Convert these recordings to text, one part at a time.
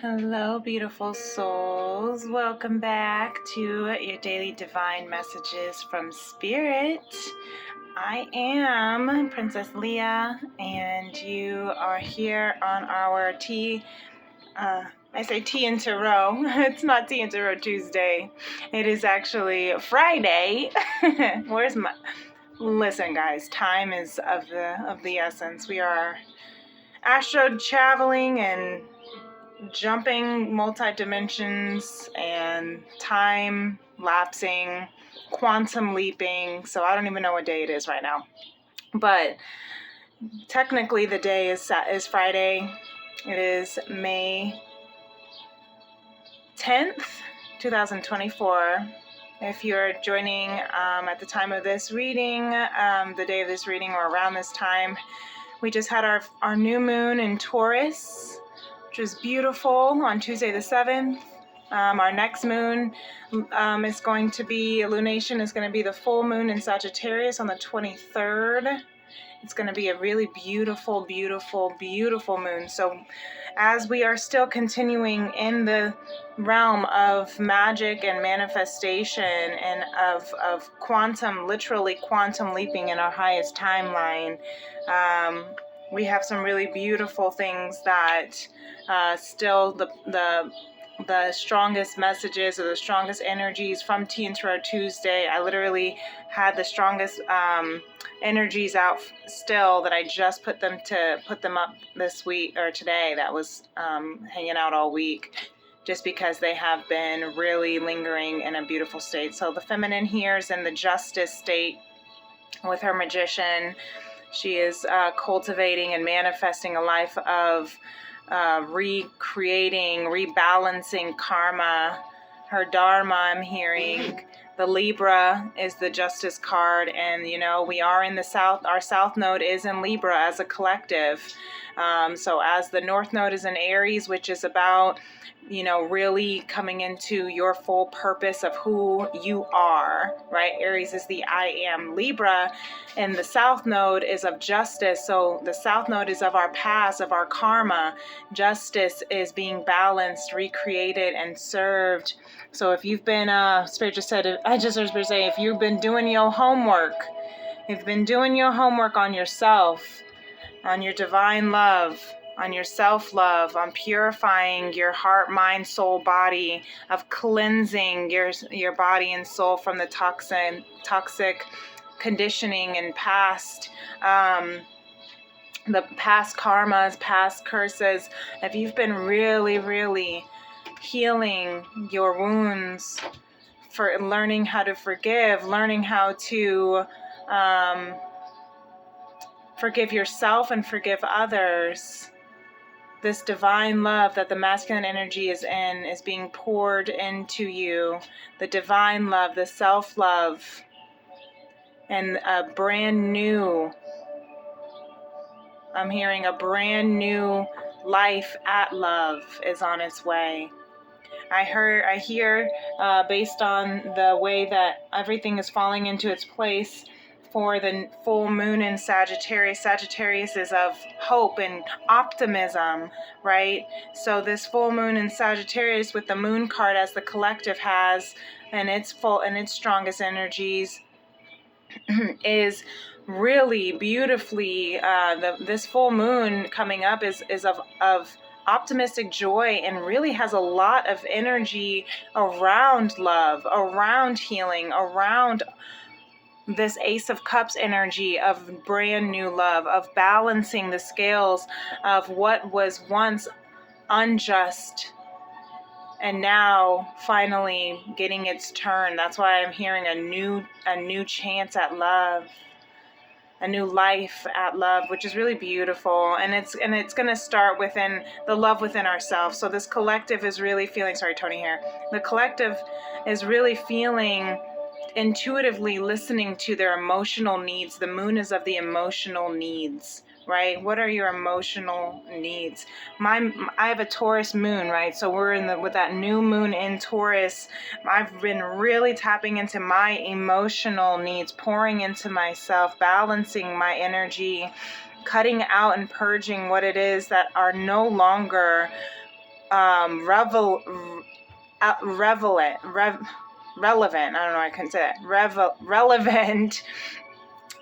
Hello, beautiful souls. Welcome back to your daily divine messages from Spirit. I am Princess Leah, and you are here on our I say tea and tarot. It's not tea and tarot Tuesday. It is actually Friday. Where's my? Listen, guys. Time is of the essence. We are astro traveling and jumping multi-dimensions and time lapsing, quantum leaping. So I don't even know what day it is right now. But technically the day is Friday. It is May 10th, 2024. If you're joining at the time of this reading, the day of this reading or around this time, we just had our new moon in Taurus, which is beautiful, on Tuesday the 7th. Our next moon is going to be, lunation is going to be the full moon in Sagittarius on the 23rd. It's going to be a really beautiful, beautiful, beautiful moon. So as we are still continuing in the realm of magic and manifestation and of quantum, literally quantum leaping in our highest timeline, we have some really beautiful things that still the strongest messages or the strongest energies from Tea and Tarot Tuesday. I literally had the strongest energies out still that I just put them up this week or today. That was hanging out all week, just because they have been really lingering in a beautiful state. So the feminine here is in the justice state with her magician. She is cultivating and manifesting a life of recreating, rebalancing karma. Her dharma, I'm hearing. The Libra is the justice card, and we are in the south. Our south node is in Libra as a collective. So as the north node is in Aries, which is about really coming into your full purpose of who you are, right? Aries is the I am. Libra, and the south node is of justice. So the south node is of our past, of our karma. Justice is being balanced, recreated, and served. So if you've been, Spirit just said, I just heard Spirit say, if you've been doing your homework, on yourself, on your divine love, on your self-love, on purifying your heart, mind, soul, body, of cleansing your body and soul from the toxic conditioning and past, the past karmas, past curses. If you've been really, really healing your wounds, for learning how to forgive, learning how to forgive yourself and forgive others, this divine love that the masculine energy is in is being poured into you. The divine love, the self-love, and a brand new, I'm hearing a brand new life at love is on its way. I hear, based on the way that everything is falling into its place, for the full moon in Sagittarius. Sagittarius is of hope and optimism, right? So this full moon in Sagittarius with the moon card as the collective has, and its full and its strongest energies, is really beautifully, this full moon coming up is of optimistic joy, and really has a lot of energy around love, around healing, around this Ace of Cups energy of brand new love, of balancing the scales of what was once unjust and now finally getting its turn. That's why I'm hearing a new chance at love, a new life at love, which is really beautiful. And it's going to start within the love within ourselves. So this collective is really feeling, sorry, Tony here. The collective is really feeling, intuitively listening to their emotional needs. The moon is of the emotional needs, right? What are your emotional needs? I have a Taurus moon, right? So we're with that new moon in Taurus. I've been really tapping into my emotional needs, pouring into myself, balancing my energy, cutting out and purging what it is that are no longer revel, relevant. Relevant. I don't know. I couldn't say that. Relevant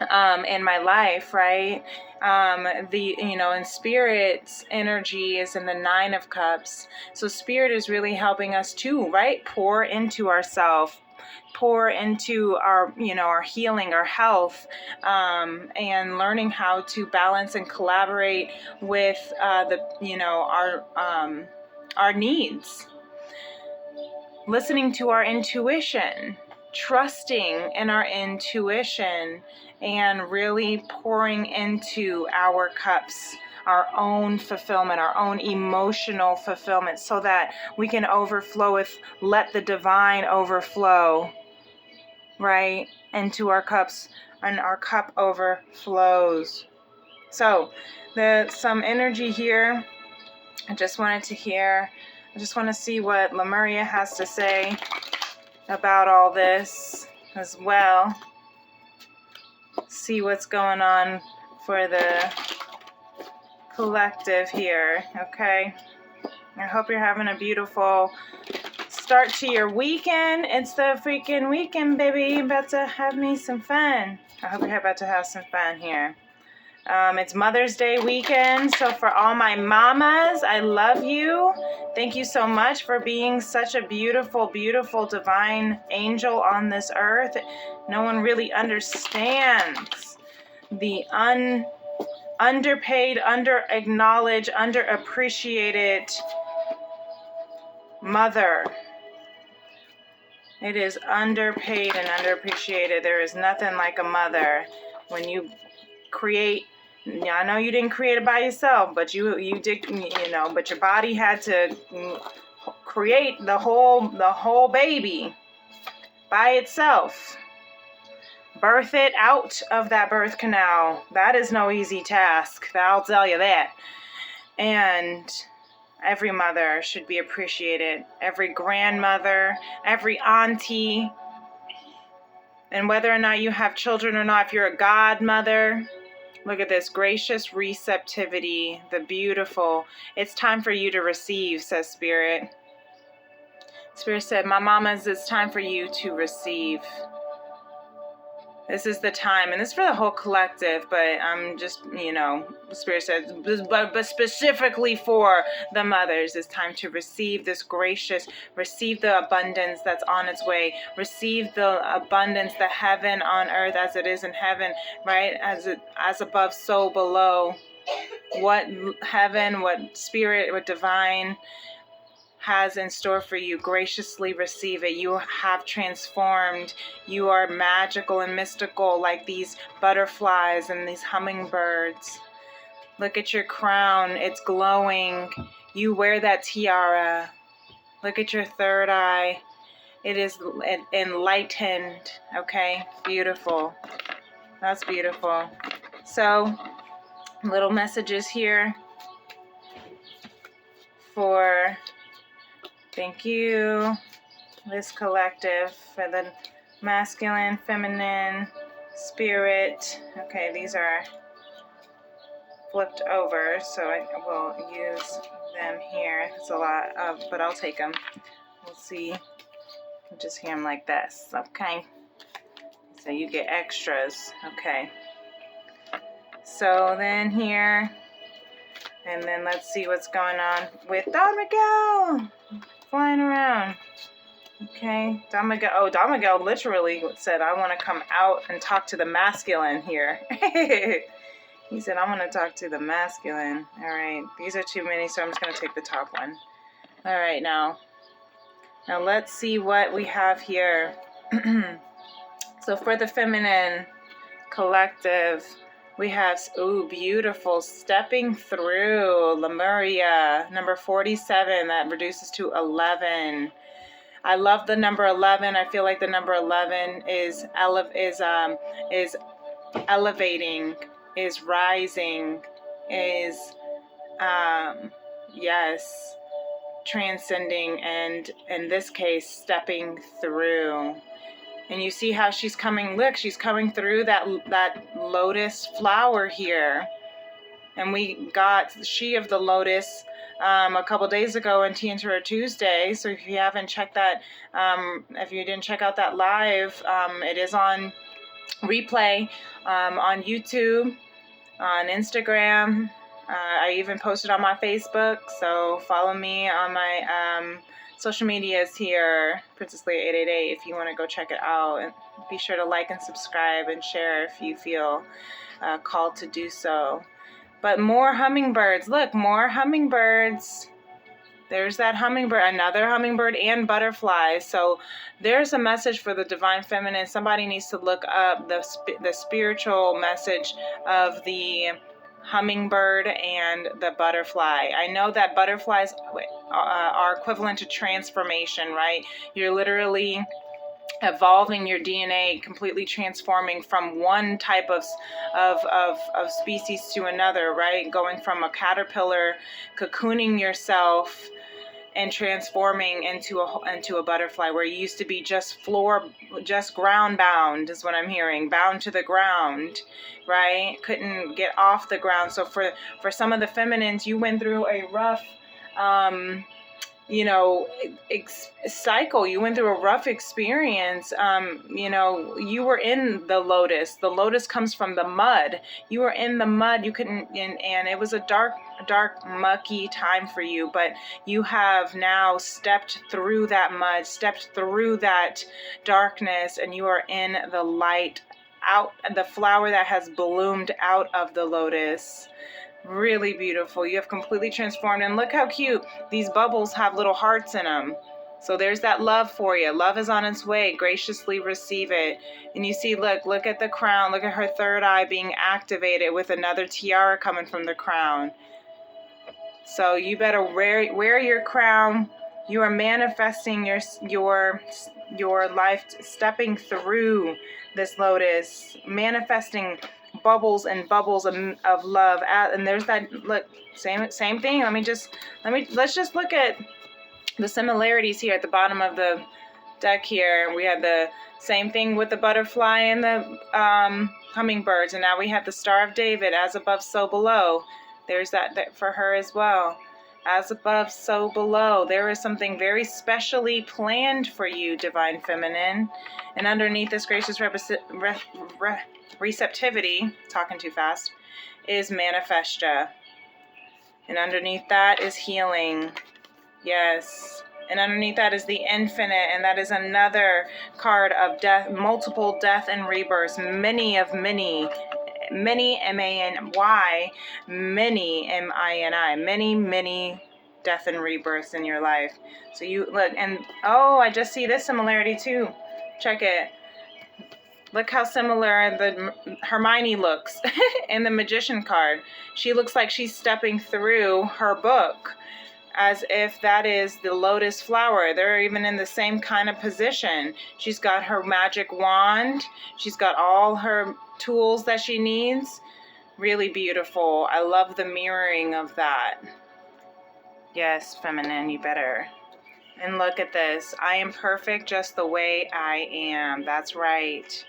in my life, right? And Spirit's energy is in the 9 of Cups. So Spirit is really helping us too, right? Pour into ourselves, pour into our, our healing, our health, and learning how to balance and collaborate with our needs. Listening to our intuition, trusting in our intuition, and really pouring into our cups, our own fulfillment, our own emotional fulfillment, so that we can overflow with, let the divine overflow, right, into our cups, and our cup overflows. So, some energy here. I just want to see what Lemuria has to say about all this as well. See what's going on for the collective here, okay? I hope you're having a beautiful start to your weekend. It's the freaking weekend, baby. About to have me some fun. I hope you're about to have some fun here. It's Mother's Day weekend, so for all my mamas, I love you. Thank you so much for being such a beautiful, beautiful divine angel on this earth. No one really understands the underpaid, under-acknowledged, underappreciated mother. It is underpaid and underappreciated. There is nothing like a mother. When you create, I know you didn't create it by yourself, but you did, but your body had to create the whole baby by itself. Birth it out of that birth canal. That is no easy task. I'll tell you that. And every mother should be appreciated. Every grandmother, every auntie. And whether or not you have children or not, if you're a godmother, look at this gracious receptivity, the beautiful. It's time for you to receive, says Spirit. Spirit said, my mamas, it's time for you to receive. This is the time, and this is for the whole collective, but I'm just, Spirit says, but specifically for the mothers, it's time to receive this receive the abundance that's on its way, receive the abundance, the heaven on earth as it is in heaven, right? As above, so below. What heaven, what Spirit, what divine has in store for you, graciously receive it. You have transformed. You are magical and mystical like these butterflies and these hummingbirds. Look at your crown. It's glowing. You wear that tiara. Look at your third eye. It is enlightened. Okay? Beautiful. That's beautiful. So, little messages here for... Thank you, this collective, for the masculine, feminine, spirit. Okay, these are flipped over, so I will use them here. It's a lot, but I'll take them. We'll see. I'll just hear them like this, okay? So you get extras, okay? So then here, and then let's see what's going on with Don Miguel. Flying around. Okay. Don Miguel literally said, I want to come out and talk to the masculine here. He said, I want to talk to the masculine. All right. These are too many, so I'm just going to take the top one. All right, now let's see what we have here. So for the feminine collective, we have, beautiful, stepping through, Lemuria, number 47, that reduces to 11. I love the number 11. I feel like the number 11 is elevating, is rising, is, transcending, and in this case, stepping through. And you see how she's coming, look, she's coming through that lotus flower here. And we got she of the lotus a couple days ago on Tea and Tarot Tuesday. So if you haven't checked that, if you didn't check out that live, it is on replay on YouTube, on Instagram. I even posted on my Facebook, so follow me on my social medias here, Princess Leah 888, if you want to go check it out. And be sure to like and subscribe and share if you feel called to do so. But more hummingbirds. Look, more hummingbirds. There's that hummingbird, another hummingbird, and butterflies. So there's a message for the Divine Feminine. Somebody needs to look up the spiritual message of the hummingbird and the butterfly. I know that butterflies are equivalent to transformation, right? You're literally evolving your DNA, completely transforming from one type of species to another, right? Going from a caterpillar, cocooning yourself, and transforming into a butterfly, where you used to be just ground bound, is what I'm hearing, bound to the ground, right? Couldn't get off the ground. So for some of the feminines, you went through a rough cycle. You went through a rough experience. You were in the lotus. The lotus comes from the mud. You were in the mud. You couldn't, and it was a dark, mucky time for you, but you have now stepped through that mud, stepped through that darkness, and you are in the light, out the flower that has bloomed out of the lotus. Really beautiful. You have completely transformed. And look how cute. These bubbles have little hearts in them. So there's that love for you. Love is on its way. Graciously receive it. And you see, look at the crown. Look at her third eye being activated with another tiara coming from the crown. So you better wear your crown. You are manifesting your life, stepping through this lotus, manifesting bubbles and bubbles of love. And there's that, look, same thing. Let's just look at the similarities here at the bottom of the deck here. We had the same thing with the butterfly and the hummingbirds, and now we have the Star of David, as above, so below. There's that for her as well. As above, so below. There is something very specially planned for you, Divine Feminine. And underneath this gracious receptivity, talking too fast, is Manifestia. And underneath that is healing. Yes. And underneath that is the Infinite, and that is another card of death, multiple death and rebirths, many, M-A-N-Y, many, M-I-N-I, many death and rebirths in your life. So you look, and I just see this similarity too. Check it. Look how similar the Hermione looks in the Magician card. She looks like she's stepping through her book, as if that is the lotus flower. They're even in the same kind of position. She's got her magic wand. She's got all her tools that she needs. Really beautiful. I love the mirroring of that. Yes, feminine, you better. And look at this. I am perfect just the way I am. That's right.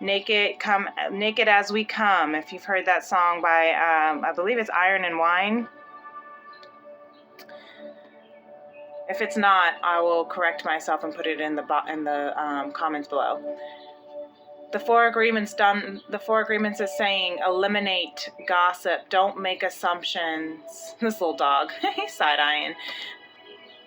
Naked as we come. If you've heard that song by, I believe it's Iron and Wine. If it's not, I will correct myself and put it in the comments below. The Four Agreements is saying, eliminate gossip. Don't make assumptions. This little dog, he's side-eyeing.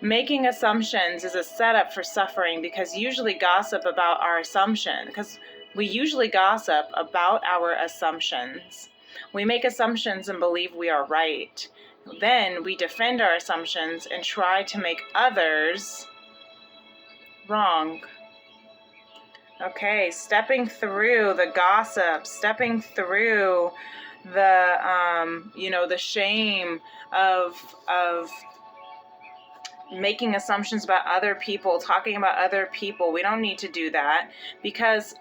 Making assumptions is a setup for suffering, because usually gossip about our assumption, because we usually gossip about our assumptions. We make assumptions and believe we are right. Then we defend our assumptions and try to make others wrong. Okay, stepping through the gossip, stepping through the the shame of making assumptions about other people, talking about other people. We don't need to do that, because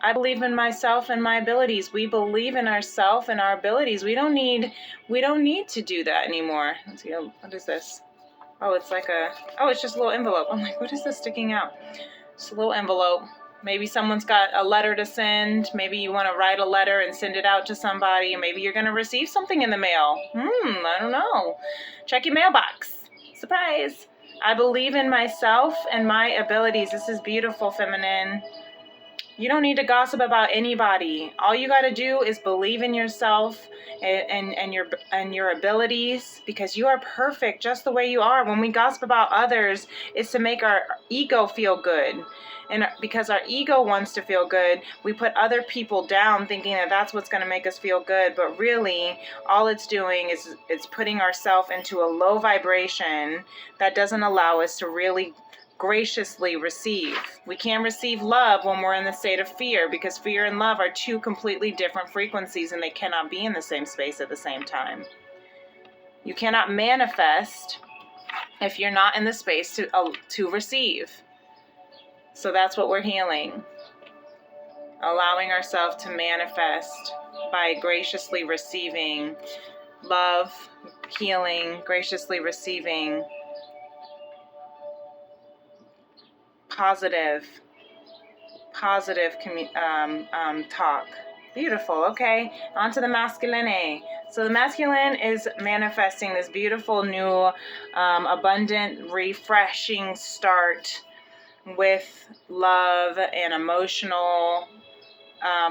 I believe in myself and my abilities. We believe in ourselves and our abilities. We don't need to do that anymore. Let's see, what is this? Oh, it's just a little envelope. I'm like, what is this sticking out? It's a little envelope. Maybe someone's got a letter to send. Maybe you want to write a letter and send it out to somebody. Maybe you're going to receive something in the mail. I don't know. Check your mailbox. Surprise. I believe in myself and my abilities. This is beautiful, feminine. You don't need to gossip about anybody. All you got to do is believe in yourself and your abilities, because you are perfect just the way you are. When we gossip about others, it's to make our ego feel good. And because our ego wants to feel good, we put other people down thinking that that's what's going to make us feel good. But really, all it's doing is it's putting ourselves into a low vibration that doesn't allow us to really graciously receive. We can't receive love when we're in the state of fear, because fear and love are two completely different frequencies, and they cannot be in the same space at the same time. You cannot manifest if you're not in the space to receive. So that's what we're healing. Allowing ourselves to manifest by graciously receiving love, healing, graciously receiving positive talk. Beautiful. Okay, on to the masculine. So the masculine is manifesting this beautiful new abundant, refreshing start with love and emotional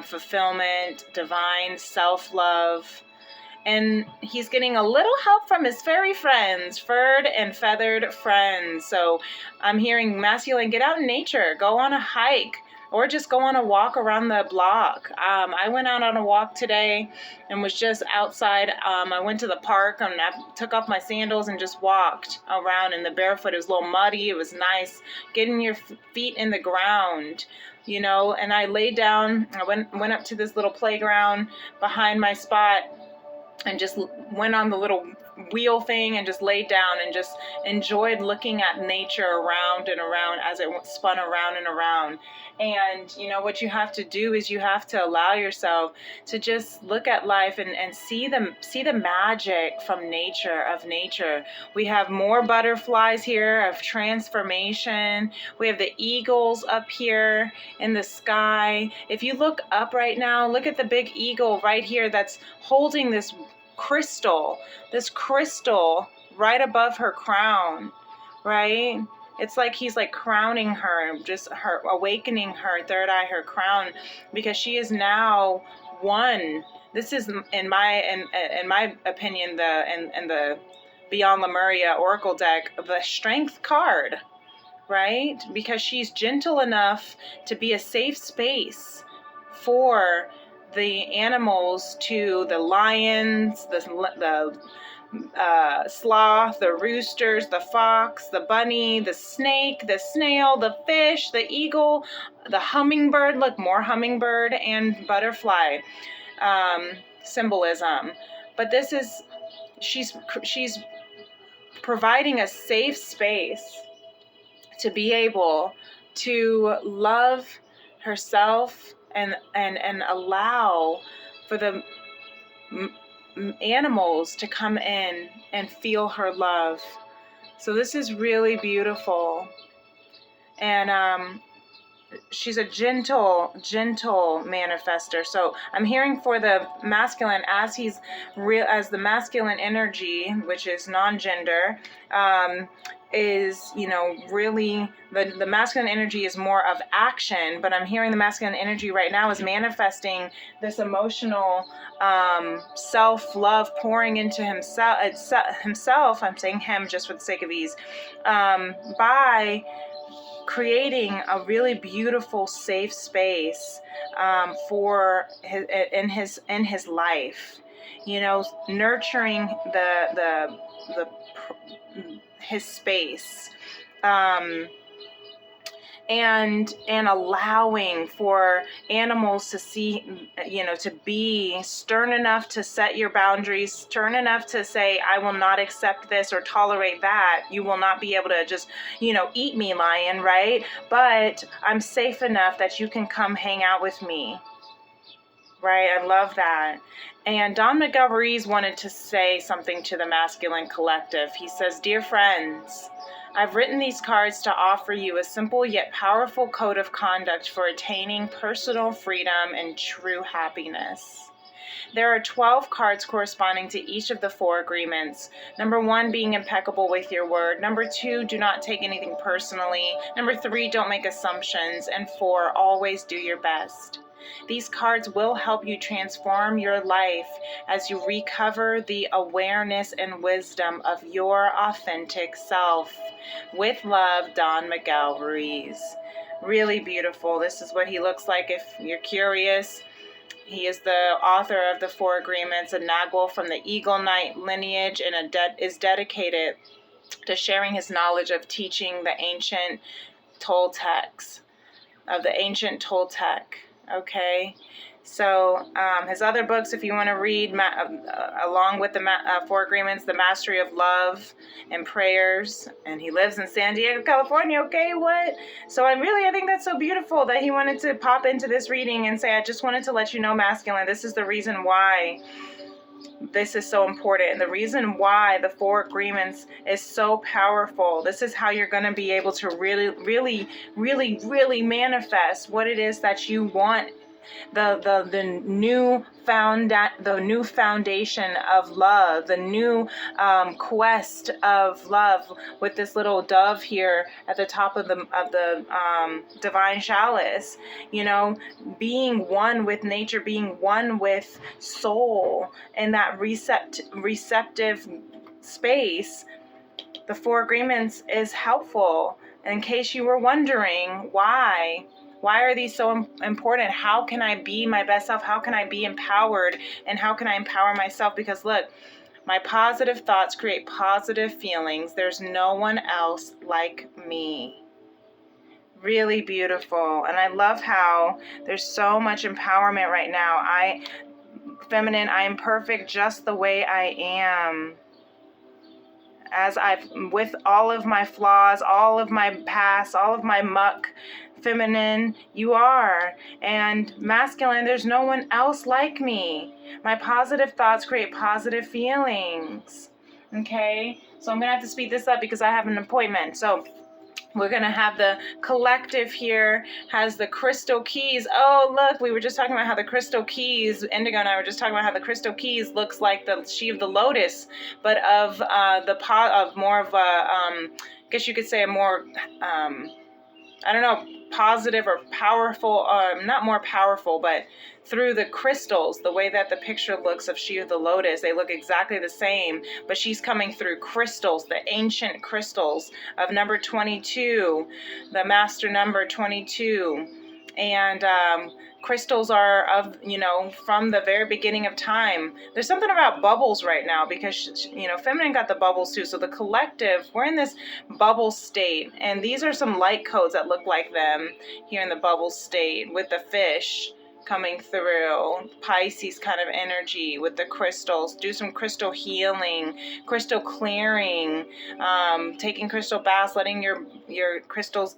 fulfillment, divine self-love. And he's getting a little help from his furry friends, furred and feathered friends. So I'm hearing masculine, get out in nature, go on a hike, or just go on a walk around the block. I went out on a walk today and was just outside. I went to the park and I took off my sandals and just walked around in the barefoot. It was a little muddy. It was nice getting your feet in the ground, you know. And I laid down. I went up to this little playground behind my spot and just went on the little wheel thing and just laid down and just enjoyed looking at nature around and around as it spun around and around. And you know what you have to do is you have to allow yourself to just look at life and see the magic from nature. We have more butterflies here of transformation. We have the eagles up here in the sky. If you look up right now, look at the big eagle right here that's holding this crystal right above her crown, right? It's like he's like crowning her, just her awakening her third eye, her crown, because she is now one. This is in my opinion the Beyond Lemuria Oracle deck, the strength card, right? Because she's gentle enough to be a safe space for the animals, to the lions, the sloth, the roosters, the fox, the bunny, the snake, the snail, the fish, the eagle, the hummingbird. Look, more hummingbird and butterfly symbolism. But this is, she's providing a safe space to be able to love herself and allow for the animals to come in and feel her love. So this is really beautiful. And she's a gentle manifester. So I'm hearing for the masculine, as the masculine energy, which is non-gender, is, you know, really the masculine energy is more of action, but I'm hearing the masculine energy right now is manifesting this emotional self-love, pouring into himself, I'm saying him just for the sake of ease, by creating a really beautiful safe space for his life, you know, nurturing his space, and allowing for animals to see, you know, to be stern enough to set your boundaries, stern enough to say, I will not accept this or tolerate that. You will not be able to just, you know, eat me, lion, right? But I'm safe enough that you can come hang out with me. Right, I love that. And Don Miguel Ruiz wanted to say something to the masculine collective. He says, dear friends, I've written these cards to offer you a simple yet powerful code of conduct for attaining personal freedom and true happiness. There are 12 cards corresponding to each of the 4 agreements. Number 1, being impeccable with your word. Number 2, do not take anything personally. Number 3, don't make assumptions. And 4, always do your best. These cards will help you transform your life as you recover the awareness and wisdom of your authentic self. With love, Don Miguel Ruiz. Really beautiful. This is what he looks like if you're curious. He is the author of the 4 Agreements, a Nagual from the Eagle Knight lineage, and is dedicated to sharing his knowledge of teaching the ancient Toltecs, Okay, so his other books, if you want to read along with the 4 Agreements, The Mastery of Love and Prayers, and he lives in San Diego, California. Okay, what? So I think that's so beautiful that he wanted to pop into this reading and say, I just wanted to let you know, masculine, this is the reason why this is so important, and the reason why the 4 Agreements is so powerful. This is how you're going to be able to really manifest what it is that you want. The new foundation of love, the new quest of love, with this little dove here at the top of the divine chalice. Being one with nature, being one with soul, and that receptive space. The 4 Agreements is helpful. In case you were wondering why are these so important? How can I be my best self? How can I be empowered? And how can I empower myself? Because look, my positive thoughts create positive feelings. There's no one else like me. Really beautiful. And I love how there's so much empowerment right now. Feminine, I am perfect just the way I am. With all of my flaws, all of my past, all of my muck. Feminine, you are. And masculine, there's no one else like me. My positive thoughts create positive feelings. Okay? So I'm going to have to speed this up because I have an appointment. So we're going to have the collective here, has the crystal keys. Oh, look, we were just talking about how the crystal keys, Indigo and I were just talking about how the crystal keys looks like the sheath of the lotus, but of more of a, I guess you could say a more, positive or powerful, not more powerful, but through the crystals, the way that the picture looks of She of the Lotus, they look exactly the same, but she's coming through crystals, the ancient crystals of number 22, the master number 22. And crystals are from the very beginning of time. There's something about bubbles right now because, feminine got the bubbles too. So the collective, we're in this bubble state. And these are some light codes that look like them here in the bubble state with the fish coming through, Pisces kind of energy with the crystals. Do some crystal healing, crystal clearing, taking crystal baths, letting your crystals,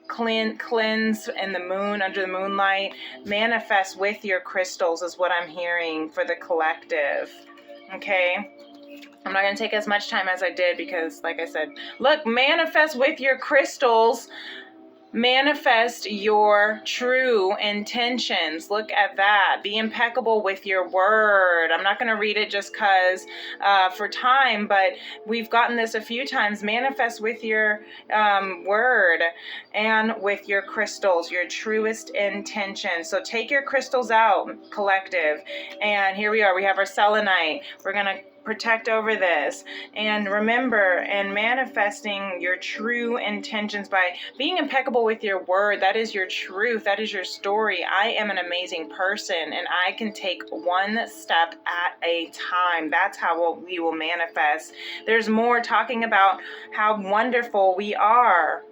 cleanse in the moon, under the moonlight. Manifest with your crystals is what I'm hearing for the collective. Okay? I'm not going to take as much time as I did because, like I said, look, manifest with your crystals. Manifest your true intentions. Look at that. Be impeccable with your word. I'm not going to read it just because for time, but we've gotten this a few times. Manifest with your word and with your crystals, your truest intentions. So take your crystals out, collective. And here we are. We have our selenite. We're going to protect over this, and remember, and manifesting your true intentions by being impeccable with your word. That is your truth. That is your story. I am an amazing person, and I can take one step at a time. That's how we will manifest. There's more talking about how wonderful we are,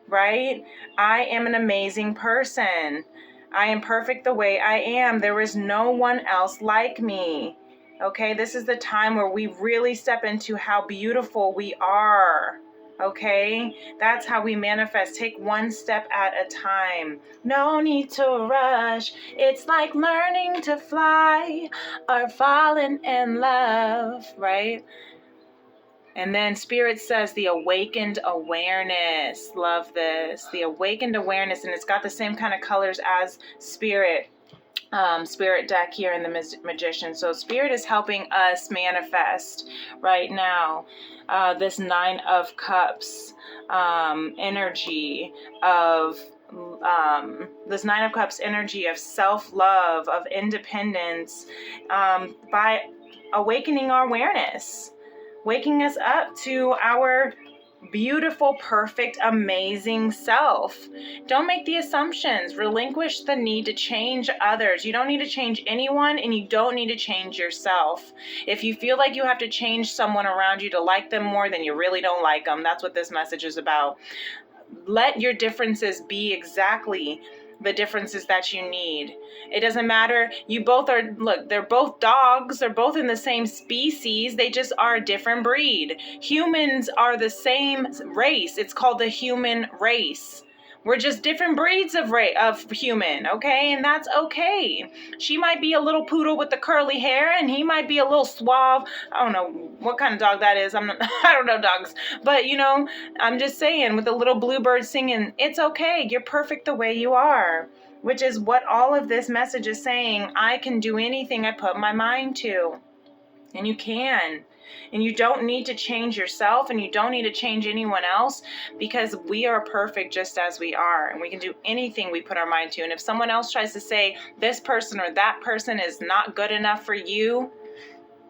right? I am an amazing person. I am perfect the way I am. There is no one else like me. Okay, this is the time where we really step into how beautiful we are. Okay, that's how we manifest. Take one step at a time. No need to rush. It's like learning to fly or falling in love, right? And then Spirit says the awakened awareness. Love this. The awakened awareness. And it's got the same kind of colors as Spirit. Spirit deck here in the Magician. So Spirit is helping us manifest right now this Nine of Cups energy of this Nine of Cups energy of self-love, of independence, by awakening our awareness, waking us up to our beautiful, perfect, amazing self. Don't make the assumptions. Relinquish the need to change others. You don't need to change anyone, and you don't need to change yourself. If you feel like you have to change someone around you to like them more, then you really don't like them. That's what this message is about. Let your differences be exactly the differences that you need. It doesn't matter. You both are, look, they're both dogs. They're both in the same species. They just are a different breed. Humans are the same race. It's called the human race. We're just different breeds of human, okay? And that's okay. She might be a little poodle with the curly hair, and he might be a little suave. I don't know what kind of dog that is. I don't know dogs. But, you know, I'm just saying, with the little bluebird singing, it's okay. You're perfect the way you are, which is what all of this message is saying. I can do anything I put my mind to. And you can. And you don't need to change yourself, and you don't need to change anyone else, because we are perfect just as we are, and we can do anything we put our mind to. And if someone else tries to say this person or that person is not good enough for you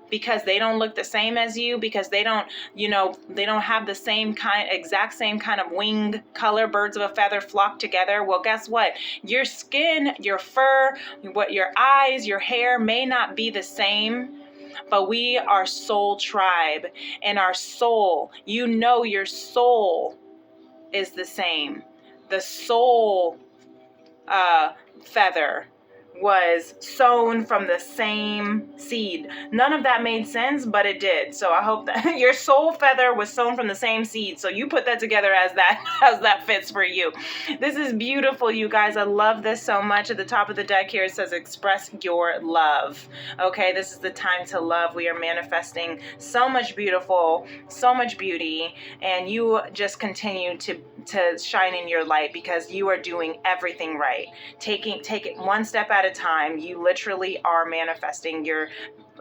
because they don't look the same as you, because they don't, you know, they don't have the same exact same kind of wing color, birds of a feather flock together. Well, guess what? Your skin, your fur, what your eyes, your hair may not be the same. But we are soul tribe, and our soul, you know, your soul is the same. The soul feather was sown from the same seed. None of that made sense, but it did. So I hope that your soul feather was sown from the same seed. So you put that together as that fits for you. This is beautiful, you guys. I love this so much. At the top of the deck here, it says express your love. Okay, this is the time to love. We are manifesting so much so much beauty, and you just continue to shine in your light, because you are doing everything right. Take it one step at a time. You literally are manifesting your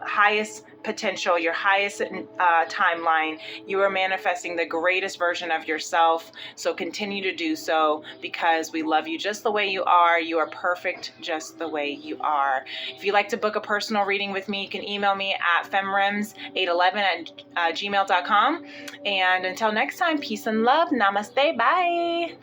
highest potential, your highest timeline. You are manifesting the greatest version of yourself. So continue to do so, because we love you just the way you are. You are perfect just the way you are. If you'd like to book a personal reading with me, you can email me at femrems811@gmail.com. And until next time, peace and love. Namaste. Bye.